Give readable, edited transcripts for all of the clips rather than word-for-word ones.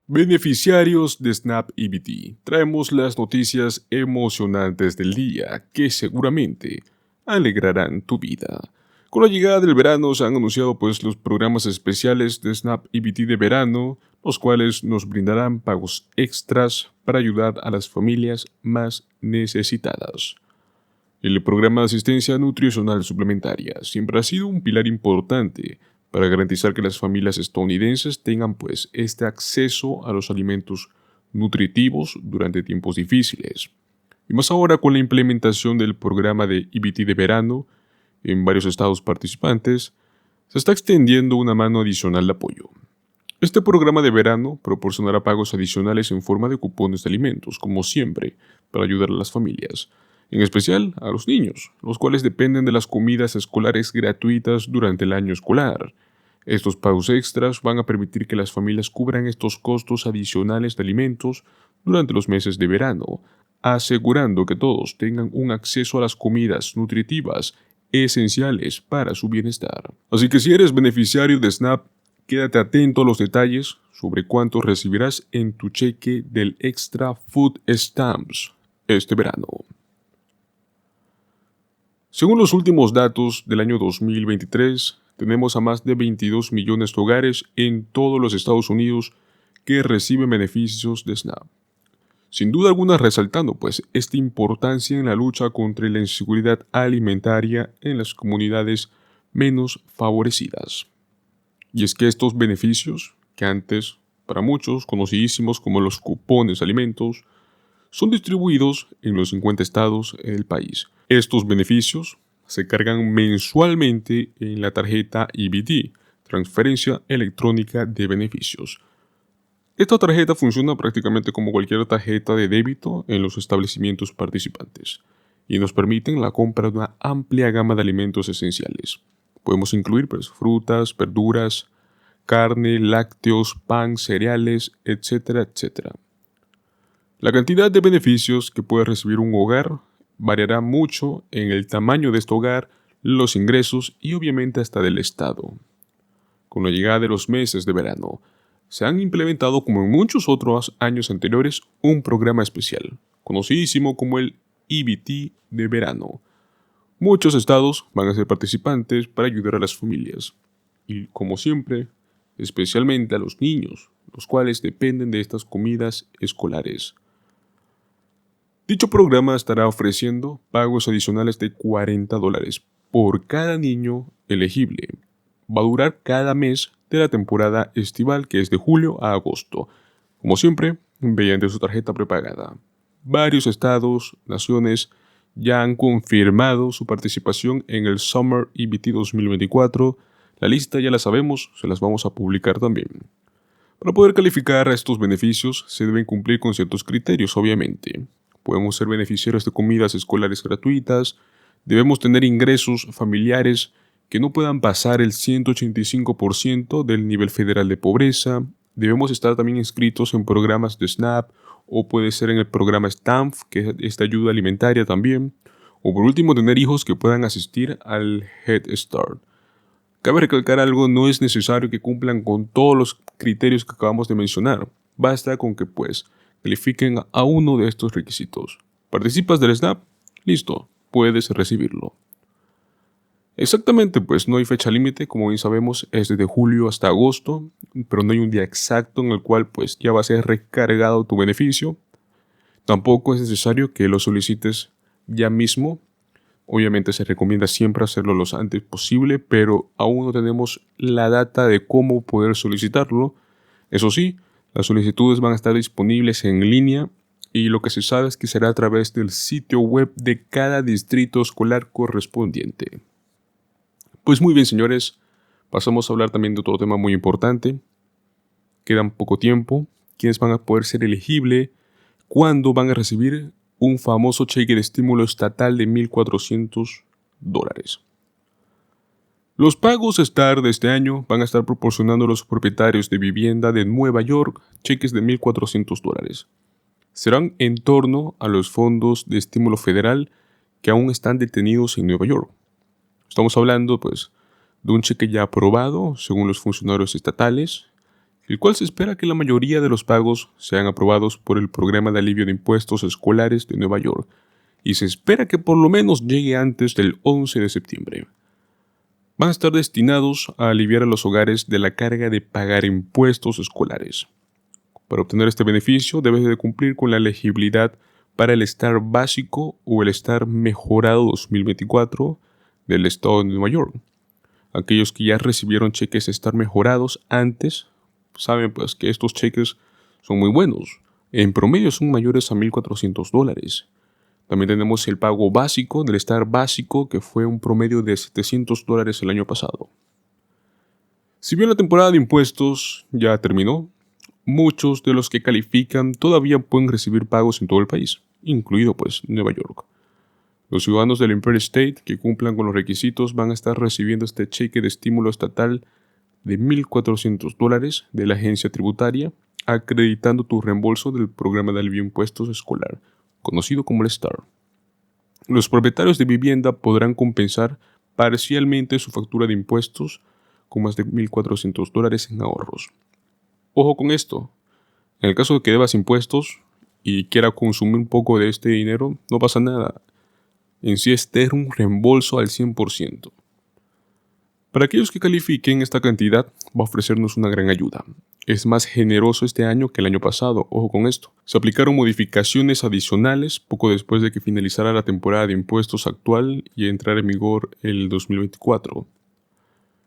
Beneficiarios de SNAP EBT, traemos las noticias emocionantes del día que seguramente alegrarán tu vida. Con la llegada del verano se han anunciado los programas especiales de SNAP EBT de verano, los cuales nos brindarán pagos extras para ayudar a las familias más necesitadas. El programa de asistencia nutricional suplementaria siempre ha sido un pilar importante para garantizar que las familias estadounidenses tengan este acceso a los alimentos nutritivos durante tiempos difíciles. Y más ahora con la implementación del programa de EBT de verano en varios estados participantes, se está extendiendo una mano adicional de apoyo. Este programa de verano proporcionará pagos adicionales en forma de cupones de alimentos, como siempre, para ayudar a las familias, en especial a los niños, los cuales dependen de las comidas escolares gratuitas durante el año escolar. Estos pagos extras van a permitir que las familias cubran estos costos adicionales de alimentos durante los meses de verano, asegurando que todos tengan un acceso a las comidas nutritivas esenciales para su bienestar. Así que si eres beneficiario de SNAP, quédate atento a los detalles sobre cuánto recibirás en tu cheque del Extra Food Stamps este verano. Según los últimos datos del año 2023, tenemos a más de 22 millones de hogares en todos los Estados Unidos que reciben beneficios de SNAP. Sin duda alguna resaltando esta importancia en la lucha contra la inseguridad alimentaria en las comunidades menos favorecidas. Y es que estos beneficios, que antes para muchos conocidísimos como los cupones de alimentos, son distribuidos en los 50 estados del país. Estos beneficios se cargan mensualmente en la tarjeta EBT, Transferencia Electrónica de Beneficios. Esta tarjeta funciona prácticamente como cualquier tarjeta de débito en los establecimientos participantes y nos permiten la compra de una amplia gama de alimentos esenciales. Podemos incluir frutas, verduras, carne, lácteos, pan, cereales, etcétera, etcétera. La cantidad de beneficios que puede recibir un hogar variará mucho en el tamaño de este hogar, los ingresos y obviamente hasta del estado. Con la llegada de los meses de verano, se han implementado, como en muchos otros años anteriores, un programa especial, conocidísimo como el EBT de verano. Muchos estados van a ser participantes para ayudar a las familias, y como siempre, especialmente a los niños, los cuales dependen de estas comidas escolares. Dicho programa estará ofreciendo pagos adicionales de $40 por cada niño elegible. Va a durar cada mes de la temporada estival, que es de julio a agosto, como siempre, mediante su tarjeta prepagada. Varios estados, naciones, ya han confirmado su participación en el Summer EBT 2024. La lista ya la sabemos, se las vamos a publicar también. Para poder calificar a estos beneficios, se deben cumplir con ciertos criterios, obviamente. Podemos ser beneficiarios de comidas escolares gratuitas, debemos tener ingresos familiares que no puedan pasar el 185% del nivel federal de pobreza, debemos estar también inscritos en programas de SNAP o puede ser en el programa STAMP, que es esta ayuda alimentaria también, o por último tener hijos que puedan asistir al Head Start. Cabe recalcar algo, no es necesario que cumplan con todos los criterios que acabamos de mencionar, basta con que califiquen a uno de estos requisitos. ¿Participas del SNAP? Listo, puedes recibirlo. Exactamente, no hay fecha límite, como bien sabemos, es desde julio hasta agosto, pero no hay un día exacto en el cual ya va a ser recargado tu beneficio. Tampoco es necesario que lo solicites ya mismo. Obviamente se recomienda siempre hacerlo lo antes posible, pero aún no tenemos la data de cómo poder solicitarlo. Eso sí, las solicitudes van a estar disponibles en línea y lo que se sabe es que será a través del sitio web de cada distrito escolar correspondiente. Pues muy bien, señores, pasamos a hablar también de otro tema muy importante. Quedan poco tiempo. ¿Quiénes van a poder ser elegibles? ¿Cuándo van a recibir un famoso cheque de estímulo estatal de $1,400? Los pagos STAR de este año van a estar proporcionando a los propietarios de vivienda de Nueva York cheques de $1,400. Serán en torno a los fondos de estímulo federal que aún están detenidos en Nueva York. Estamos hablando de un cheque ya aprobado según los funcionarios estatales, el cual se espera que la mayoría de los pagos sean aprobados por el Programa de Alivio de Impuestos Escolares de Nueva York, y se espera que por lo menos llegue antes del 11 de septiembre. Van a estar destinados a aliviar a los hogares de la carga de pagar impuestos escolares. Para obtener este beneficio, debes de cumplir con la elegibilidad para el STAR básico o el STAR mejorado 2024 del estado de Nueva York. Aquellos que ya recibieron cheques STAR mejorados antes saben pues que estos cheques son muy buenos. En promedio son mayores a $1,400. También tenemos el pago básico del STAR básico, que fue un promedio de $700 el año pasado. Si bien la temporada de impuestos ya terminó, muchos de los que califican todavía pueden recibir pagos en todo el país, incluido pues Nueva York. Los ciudadanos del Empire State que cumplan con los requisitos van a estar recibiendo este cheque de estímulo estatal de $1,400 de la agencia tributaria, acreditando tu reembolso del programa de alivio de impuestos escolar, conocido como el STAR. Los propietarios de vivienda podrán compensar parcialmente su factura de impuestos con más de $1,400 en ahorros. Ojo con esto, en el caso de que debas impuestos y quiera consumir un poco de este dinero, no pasa nada. En sí este es un reembolso al 100%. Para aquellos que califiquen esta cantidad, va a ofrecernos una gran ayuda. Es más generoso este año que el año pasado, ojo con esto. Se aplicaron modificaciones adicionales poco después de que finalizara la temporada de impuestos actual y entrara en vigor el 2024.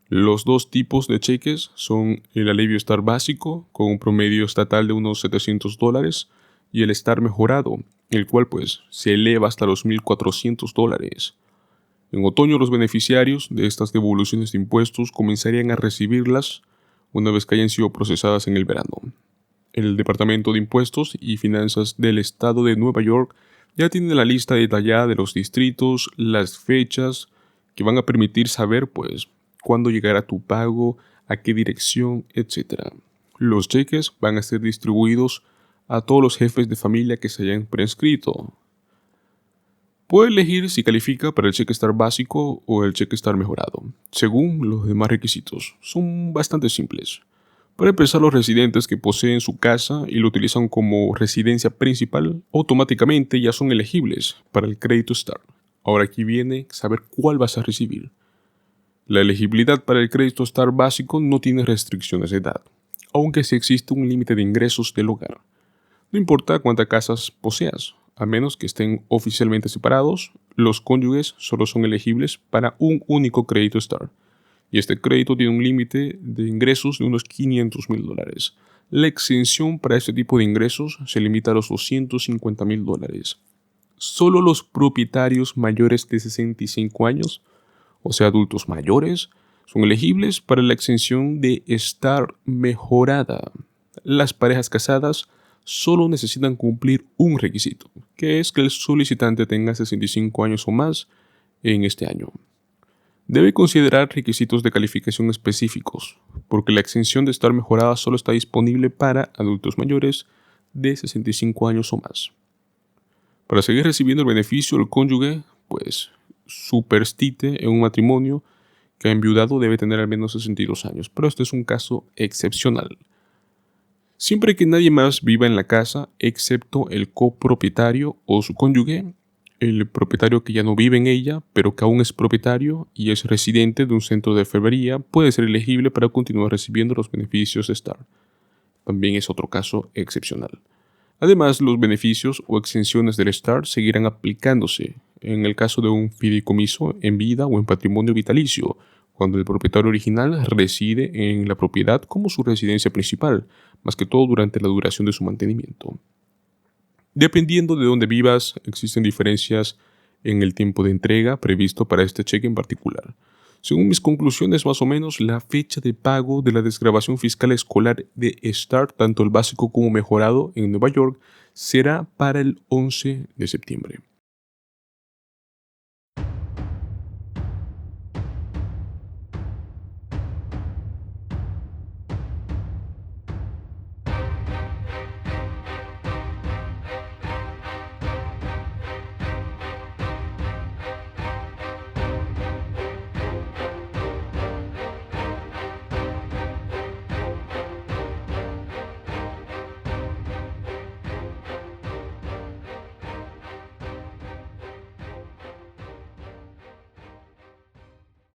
Los dos tipos de cheques son el alivio STAR básico, con un promedio estatal de unos $700, y el STAR mejorado, el cual pues se eleva hasta los $1,400. En otoño los beneficiarios de estas devoluciones de impuestos comenzarían a recibirlas una vez que hayan sido procesadas en el verano. El Departamento de Impuestos y Finanzas del Estado de Nueva York ya tiene la lista detallada de los distritos, las fechas que van a permitir saber pues cuándo llegará tu pago, a qué dirección, etc. Los cheques van a ser distribuidos a todos los jefes de familia que se hayan prescrito. Puede elegir si califica para el cheque STAR básico o el cheque STAR mejorado, según los demás requisitos. Son bastante simples. Para empezar, los residentes que poseen su casa y lo utilizan como residencia principal, automáticamente ya son elegibles para el crédito STAR. Ahora aquí viene saber cuál vas a recibir. La elegibilidad para el crédito STAR básico no tiene restricciones de edad, aunque sí existe un límite de ingresos del hogar. No importa cuántas casas poseas, a menos que estén oficialmente separados, los cónyuges solo son elegibles para un único crédito STAR. Y este crédito tiene un límite de ingresos de unos $500,000. La exención para este tipo de ingresos se limita a los $250,000. Solo los propietarios mayores de 65 años, o sea adultos mayores, son elegibles para la exención de STAR mejorada. Las parejas casadas solo necesitan cumplir un requisito, que es que el solicitante tenga 65 años o más en este año. Debe considerar requisitos de calificación específicos, porque la exención de STAR mejorada solo está disponible para adultos mayores de 65 años o más. Para seguir recibiendo el beneficio, el cónyuge, pues, superstite en un matrimonio que ha enviudado debe tener al menos 62 años, pero este es un caso excepcional. Siempre que nadie más viva en la casa, excepto el copropietario o su cónyuge, el propietario que ya no vive en ella, pero que aún es propietario y es residente de un centro de enfermería, puede ser elegible para continuar recibiendo los beneficios de STAR. También es otro caso excepcional. Además, los beneficios o exenciones del STAR seguirán aplicándose en el caso de un fideicomiso en vida o en patrimonio vitalicio, cuando el propietario original reside en la propiedad como su residencia principal, más que todo durante la duración de su mantenimiento. Dependiendo de dónde vivas, existen diferencias en el tiempo de entrega previsto para este cheque en particular. Según mis conclusiones, más o menos, la fecha de pago de la desgravación fiscal escolar de STAR, tanto el básico como mejorado en Nueva York, será para el 11 de septiembre.